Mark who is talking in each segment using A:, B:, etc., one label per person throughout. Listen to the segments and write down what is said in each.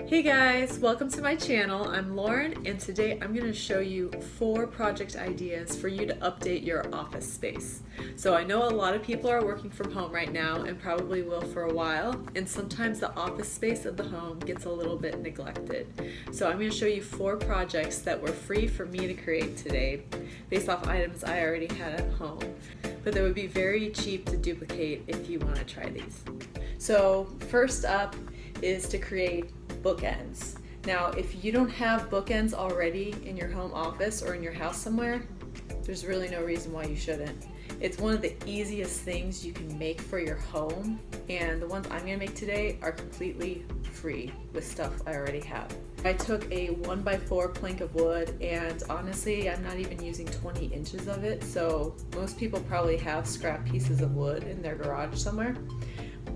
A: Hey guys, welcome to my channel. I'm Lauren and today I'm going to show you 4 project ideas for you to update your office space. So I know a lot of people are working from home right now and probably will for a while, and sometimes the office space of the home gets a little bit neglected. So I'm going to show you 4 projects that were free for me to create today based off items I already had at home, but they would be very cheap to duplicate if you want to try these. So first up is to create bookends. Now, if you don't have bookends already in your home office or in your house somewhere, there's really no reason why you shouldn't. It's one of the easiest things you can make for your home, and the ones I'm gonna make today are completely free with stuff I already have. I took a 1x4 plank of wood, and honestly, I'm not even using 20 inches of it, so most people probably have scrap pieces of wood in their garage somewhere.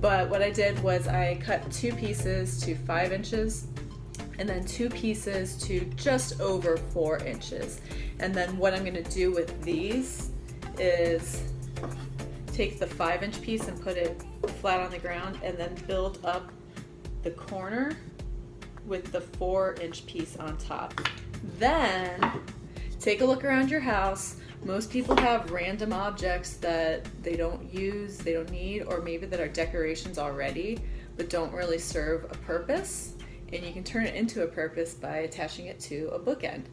A: But what I did was I cut 2 pieces to 5 inches and then 2 pieces to just over 4 inches. And then what I'm gonna do with these is take the 5-inch piece and put it flat on the ground and then build up the corner with the 4-inch piece on top. Then take a look around your house. Most people have random objects that they don't use, they don't need, or maybe that are decorations already, but don't really serve a purpose. And you can turn it into a purpose by attaching it to a bookend.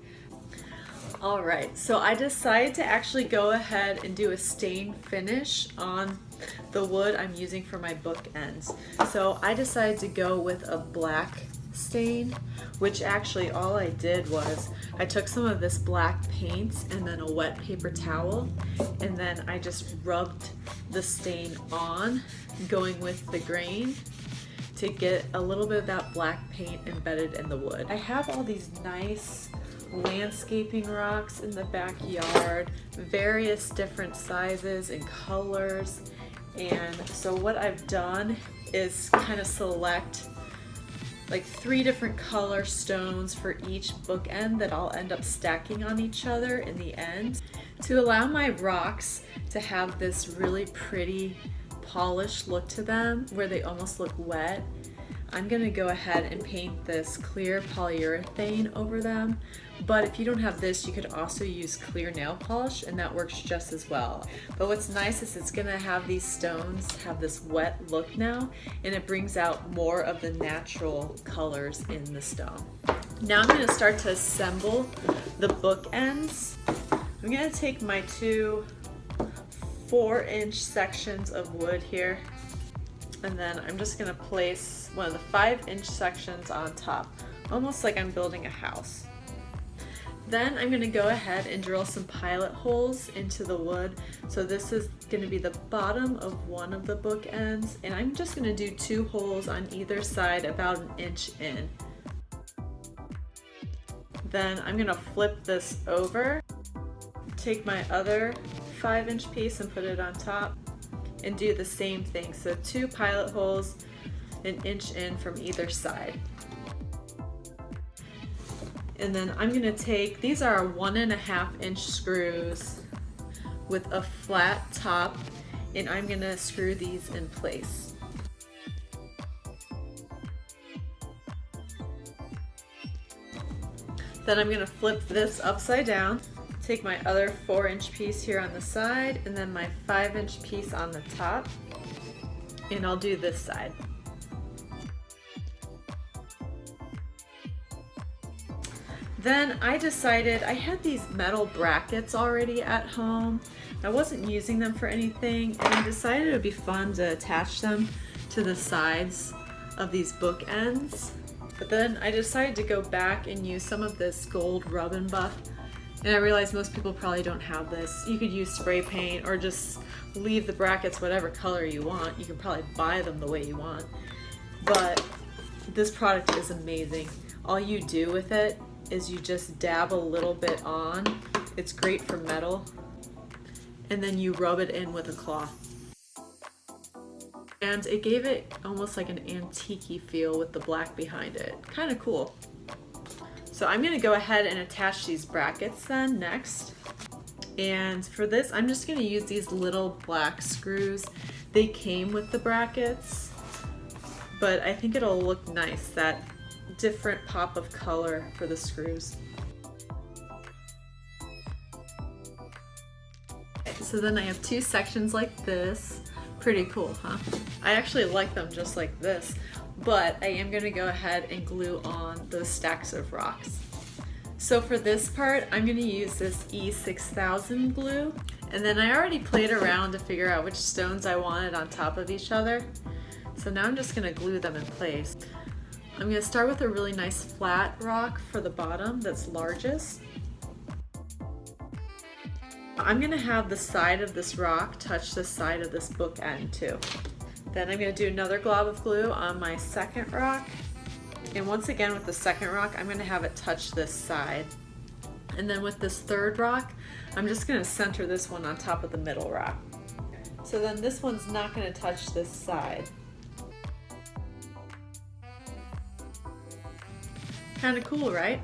A: All right, so I decided to actually go ahead and do a stain finish on the wood I'm using for my bookends. So I decided to go with a black stain, which actually all I did was I took some of this black paint and then a wet paper towel, and then I just rubbed the stain on, going with the grain to get a little bit of that black paint embedded in the wood. I have all these nice landscaping rocks in the backyard, various different sizes and colors, and so what I've done is kind of select like 3 different color stones for each bookend that I'll end up stacking on each other in the end to allow my rocks to have this really pretty polished look to them where they almost look wet. I'm gonna go ahead and paint this clear polyurethane over them, but if you don't have this, you could also use clear nail polish and that works just as well. But what's nice is it's gonna have these stones have this wet look now, and it brings out more of the natural colors in the stone. Now I'm gonna start to assemble the bookends. I'm gonna take my 2 4-inch sections of wood here, and then I'm just gonna place one of the 5-inch sections on top, almost like I'm building a house. Then I'm gonna go ahead and drill some pilot holes into the wood. So this is gonna be the bottom of one of the bookends, and I'm just gonna do 2 holes on either side about 1 inch in. Then I'm gonna flip this over, take my other 5-inch piece and put it on top, and do the same thing. So 2 pilot holes 1 inch in from either side. And then I'm gonna take, these are 1.5-inch screws with a flat top, and I'm gonna screw these in place. Then I'm gonna flip this upside down, take my other 4-inch piece here on the side, and then my 5-inch piece on the top, and I'll do this side. Then I decided, I had these metal brackets already at home. I wasn't using them for anything, and I decided it would be fun to attach them to the sides of these bookends. But then I decided to go back and use some of this gold rub and buff, and I realized most people probably don't have this. You could use spray paint or just leave the brackets whatever color you want. You can probably buy them the way you want. But this product is amazing. All you do with it is you just dab a little bit on. It's great for metal. And then you rub it in with a cloth. And it gave it almost like an antique-y feel with the black behind it. Kind of cool. So I'm gonna go ahead and attach these brackets then next. And for this, I'm just gonna use these little black screws. They came with the brackets, but I think it'll look nice that different pop of color for the screws. So then I have two sections like this. Pretty cool, huh? I actually like them just like this, but I am gonna go ahead and glue on those stacks of rocks. So for this part, I'm gonna use this E6000 glue, and then I already played around to figure out which stones I wanted on top of each other. So now I'm just gonna glue them in place. I'm gonna start with a really nice flat rock for the bottom that's largest. I'm gonna have the side of this rock touch the side of this bookend too. Then I'm gonna do another glob of glue on my second rock. And once again with the second rock, I'm gonna have it touch this side. And then with this third rock, I'm just gonna center this one on top of the middle rock. So then this one's not gonna touch this side. Kind of cool, right?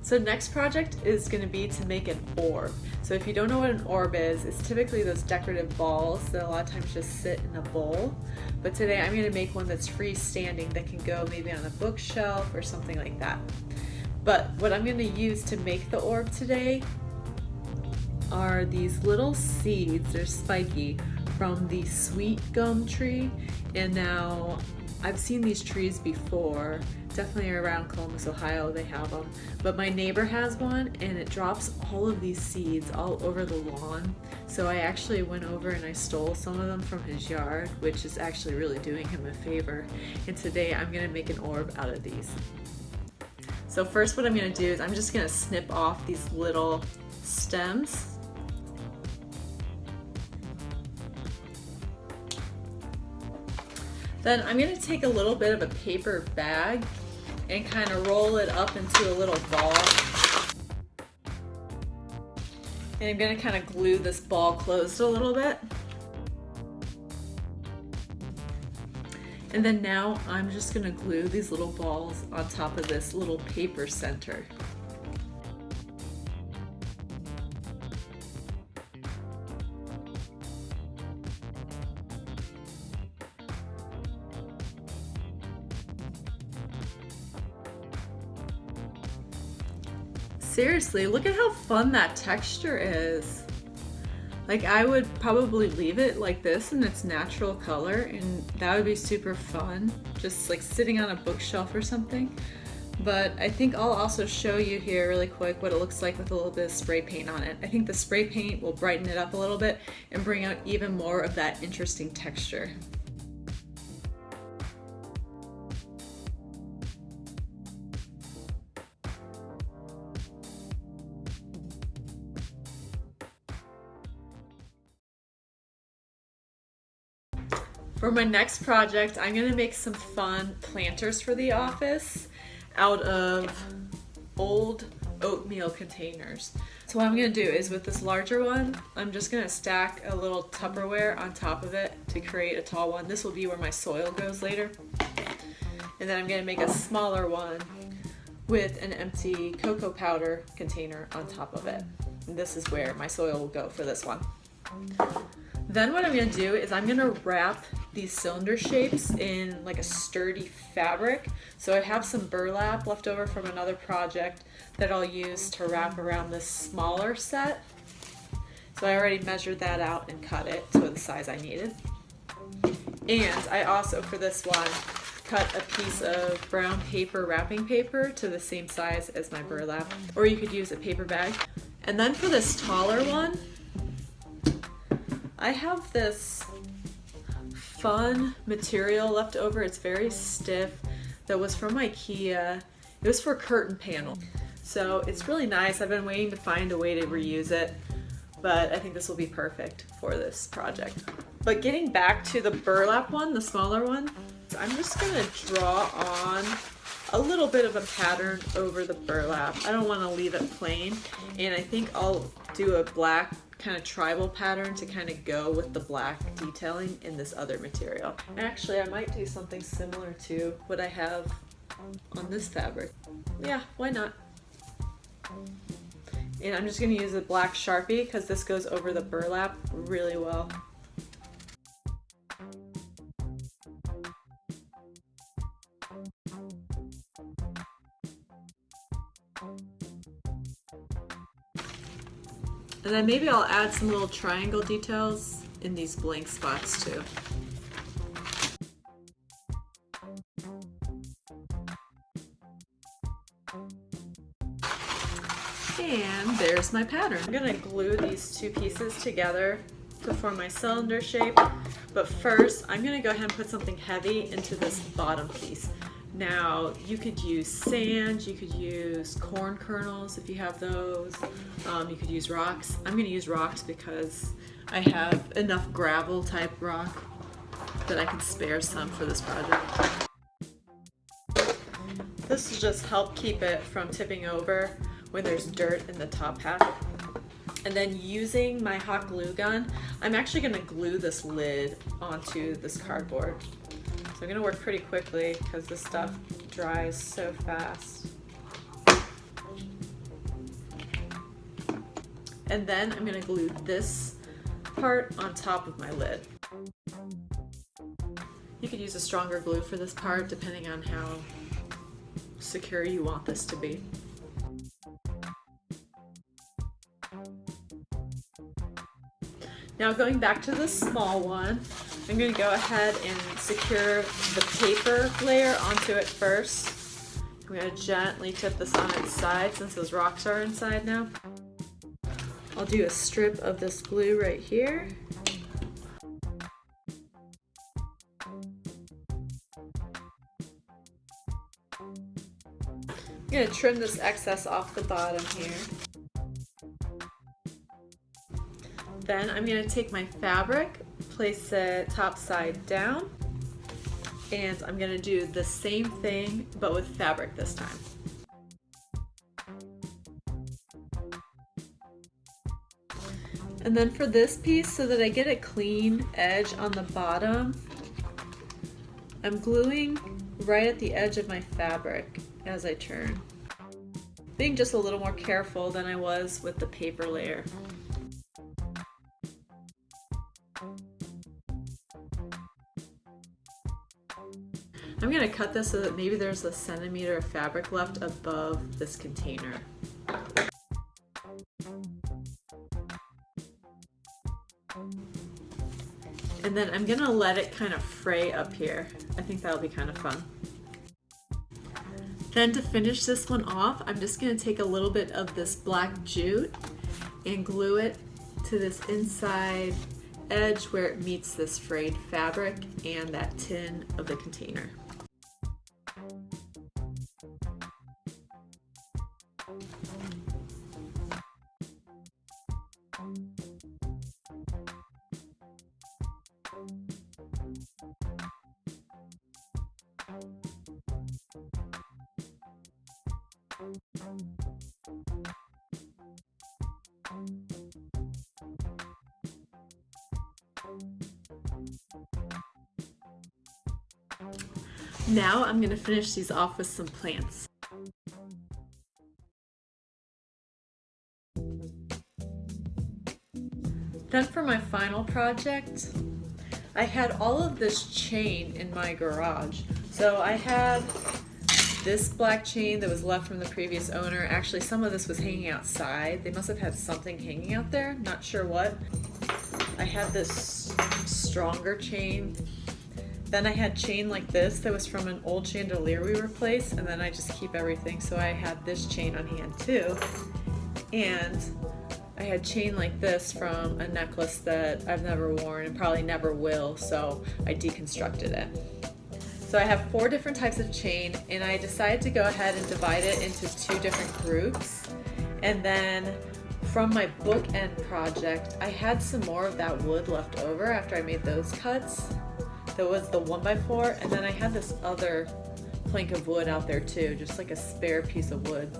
A: So next project is going to be to make an orb. So if you don't know what an orb is, it's typically those decorative balls that a lot of times just sit in a bowl. But today I'm going to make one that's freestanding that can go maybe on a bookshelf or something like that. But what I'm going to use to make the orb today are these little seeds, they're spiky, from the sweet gum tree. And now I've seen these trees before, definitely around Columbus, Ohio they have them, but my neighbor has one and it drops all of these seeds all over the lawn. So I actually went over and I stole some of them from his yard, which is actually really doing him a favor. And today I'm gonna make an orb out of these. So first what I'm gonna do is I'm just gonna snip off these little stems. Then I'm going to take a little bit of a paper bag and kind of roll it up into a little ball. And I'm going to kind of glue this ball closed a little bit. And then now I'm just going to glue these little balls on top of this little paper center. Seriously, look at how fun that texture is. Like, I would probably leave it like this in its natural color, and that would be super fun, just like sitting on a bookshelf or something. But I think I'll also show you here really quick what it looks like with a little bit of spray paint on it. I think the spray paint will brighten it up a little bit and bring out even more of that interesting texture. For my next project, I'm gonna make some fun planters for the office out of old oatmeal containers. So what I'm gonna do is with this larger one, I'm just gonna stack a little Tupperware on top of it to create a tall one. This will be where my soil goes later. And then I'm gonna make a smaller one with an empty cocoa powder container on top of it. And this is where my soil will go for this one. Then what I'm gonna do is I'm gonna wrap these cylinder shapes in like a sturdy fabric. So I have some burlap left over from another project that I'll use to wrap around this smaller set. So I already measured that out and cut it to the size I needed. And I also, for this one, cut a piece of brown paper wrapping paper to the same size as my burlap, or you could use a paper bag. And then for this taller one, I have this fun material left over. It's very stiff, that was from IKEA. It was for curtain panel. So it's really nice. I've been waiting to find a way to reuse it, but I think this will be perfect for this project. But getting back to the burlap one, the smaller one, I'm just gonna draw on a little bit of a pattern over the burlap. I don't wanna leave it plain, and I think I'll do a black kind of tribal pattern to kind of go with the black detailing in this other material. Actually, I might do something similar to what I have on this fabric. Yeah, why not? And I'm just going to use a black Sharpie because this goes over the burlap really well. And then maybe I'll add some little triangle details in these blank spots too. And there's my pattern. I'm gonna glue these two pieces together to form my cylinder shape. But first, I'm gonna go ahead and put something heavy into this bottom piece. Now, you could use sand, you could use corn kernels if you have those. You could use rocks. I'm gonna use rocks because I have enough gravel type rock that I can spare some for this project. This will just help keep it from tipping over when there's dirt in the top half. And then using my hot glue gun, I'm actually gonna glue this lid onto this cardboard. So I'm gonna work pretty quickly because this stuff dries so fast. And then I'm gonna glue this part on top of my lid. You could use a stronger glue for this part depending on how secure you want this to be. Now going back to the small one, I'm going to go ahead and secure the paper layer onto it first. I'm going to gently tip this on its side since those rocks are inside now. I'll do a strip of this glue right here. I'm going to trim this excess off the bottom here. Then I'm going to take my fabric, place it top side down, and I'm going to do the same thing but with fabric this time. And then for this piece, so that I get a clean edge on the bottom, I'm gluing right at the edge of my fabric as I turn. Being just a little more careful than I was with the paper layer. I'm going to cut this so that maybe there's a centimeter of fabric left above this container. And then I'm going to let it kind of fray up here. I think that'll be kind of fun. Then to finish this one off, I'm just going to take a little bit of this black jute and glue it to this inside edge where it meets this frayed fabric and that tin of the container. Now I'm going to finish these off with some plants. Then for my final project, I had all of this chain in my garage. So I had this black chain that was left from the previous owner. Actually, some of this was hanging outside. They must have had something hanging out there, not sure what. I had this stronger chain. Then I had chain like this that was from an old chandelier we replaced, and then I just keep everything. So I had this chain on hand too. And I had chain like this from a necklace that I've never worn and probably never will, so I deconstructed it. So I have 4 different types of chain, and I decided to go ahead and divide it into 2 different groups. And then from my bookend project, I had some more of that wood left over after I made those cuts. That was the 1x4, and then I had this other plank of wood out there too, just like a spare piece of wood.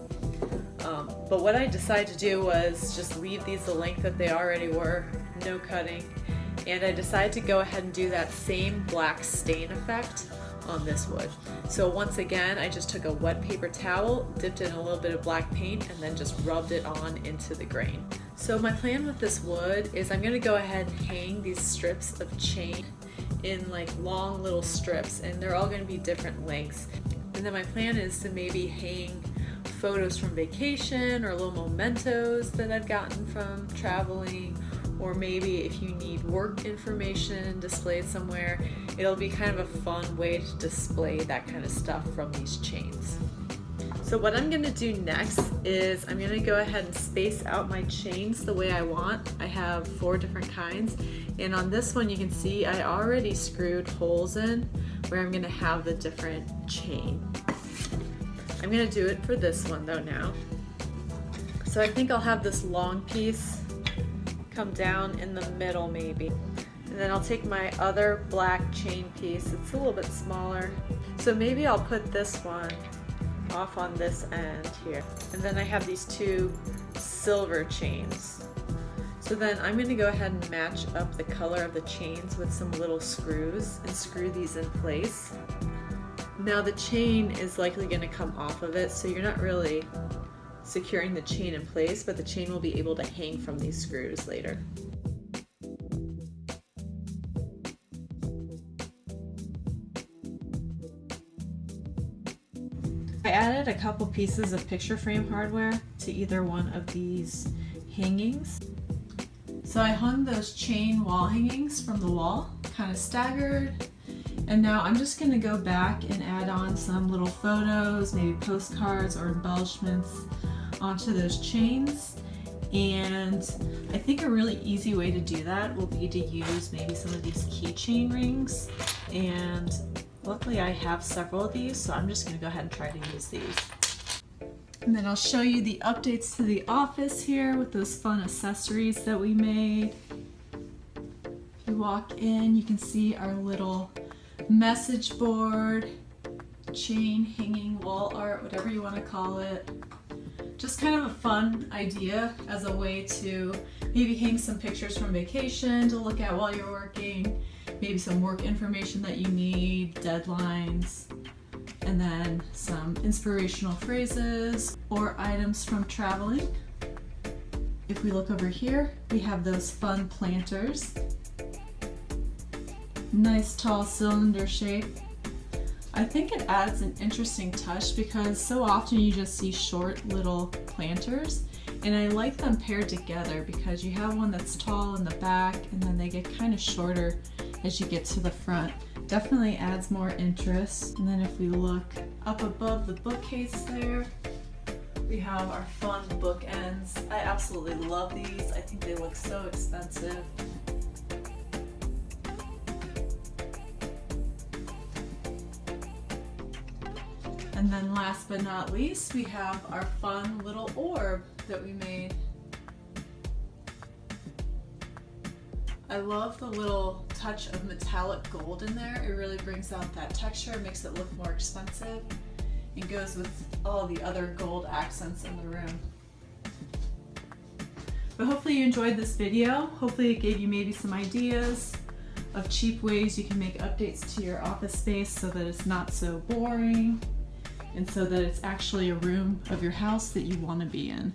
A: But what I decided to do was just leave these the length that they already were, no cutting. And I decided to go ahead and do that same black stain effect on this wood. So once again, I just took a wet paper towel, dipped it in a little bit of black paint, and then just rubbed it on into the grain. So my plan with this wood is I'm gonna go ahead and hang these strips of chain in like long little strips, and they're all gonna be different lengths. And then my plan is to maybe hang photos from vacation or little mementos that I've gotten from traveling, or maybe if you need work information displayed somewhere, it'll be kind of a fun way to display that kind of stuff from these chains. So what I'm gonna do next is I'm gonna go ahead and space out my chains the way I want. I have 4 different kinds, and on this one you can see I already screwed holes in where I'm gonna have the different chain. I'm gonna do it for this one though now. So I think I'll have this long piece come down in the middle maybe. And then I'll take my other black chain piece, it's a little bit smaller. So maybe I'll put this one off on this end here. And then I have these 2 silver chains. So then I'm going to go ahead and match up the color of the chains with some little screws and screw these in place. Now the chain is likely going to come off of it, so you're not really securing the chain in place, but the chain will be able to hang from these screws later. I added a couple pieces of picture frame hardware to either one of these hangings. So I hung those chain wall hangings from the wall, kind of staggered, and now I'm just going to go back and add on some little photos, maybe postcards or embellishments onto those chains. And I think a really easy way to do that will be to use maybe some of these keychain rings, and luckily I have several of these, so I'm just going to go ahead and try to use these. And then I'll show you the updates to the office here with those fun accessories that we made. If you walk in, you can see our little message board, chain hanging, wall art, whatever you want to call it. Just kind of a fun idea as a way to maybe hang some pictures from vacation to look at while you're working, maybe some work information that you need, deadlines, and then some inspirational phrases or items from traveling. If we look over here, we have those fun planters. Nice tall cylinder shape. I think it adds an interesting touch because so often you just see short little planters, and I like them paired together because you have one that's tall in the back and then they get kind of shorter as you get to the front. Definitely adds more interest. And then if we look up above the bookcase there, we have our fun bookends. I absolutely love these. I think they look so expensive. And then last but not least, we have our fun little orb that we made. I love the little touch of metallic gold in there. It really brings out that texture, makes it look more expensive, and goes with all the other gold accents in the room. But hopefully you enjoyed this video. Hopefully it gave you maybe some ideas of cheap ways you can make updates to your office space so that it's not so boring, and so that it's actually a room of your house that you want to be in.